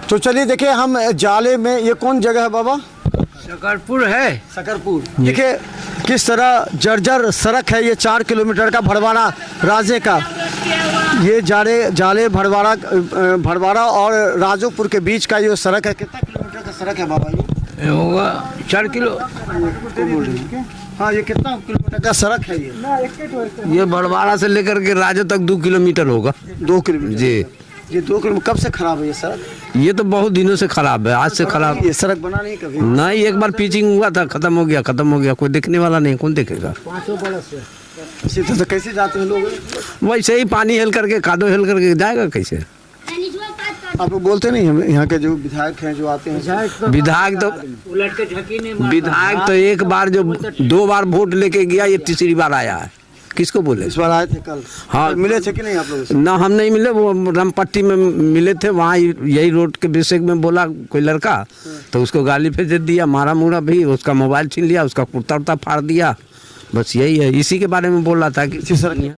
तो चलिए देखिए हम जाले में, ये कौन जगह है बाबा? शकरपुर है। शकरपुर। देखिए किस तरह जर्जर सड़क है, ये 4 किलोमीटर का भड़वाड़ा राजे का, ये जाले भड़वाड़ा और राजोपुर के बीच का ये सड़क है। कितना किलोमीटर का सड़क है बाबा ये? होगा 4 किलो। हाँ, ये कितना किलोमीटर का सड़क है ये? ये भड़वाड़ा से लेकर के राजो तक 2 किलोमीटर होगा। 2 किलोमीटर जी। ये 2 किलोमीटर। कब से खराब है ये सड़क? ये तो बहुत दिनों से खराब है, आज से खराब। ये सड़क बना नहीं कभी? नहीं, एक बार पिचिंग हुआ था, खत्म हो गया, कोई देखने वाला नहीं, कौन देखेगा? इसी तरह से कैसे जाते हैं लोग? वैसे ही पानी हिल करके, कादो हिल करके जाएगा कैसे? आप लोग बोलते नहीं हमें, यहाँ के जो विधायक हैं जो आते हैं? विधायक तो एक बार जो 2 बार वोट लेके गया, ये तीसरी बार आया है। किसको बोले? इस बार आए थे कल। हाँ, मिले थे कि नहीं आप लोग? ना, हम नहीं मिले, वो रामपट्टी में मिले थे, वहाँ यही रोड के विषय में बोला कोई लड़का, तो उसको गाली पे दे दिया, मारा मुड़ा भी, उसका मोबाइल छीन लिया, उसका कुर्ता उर्ता फाड़ दिया, बस यही है। इसी के बारे में बोल रहा था कि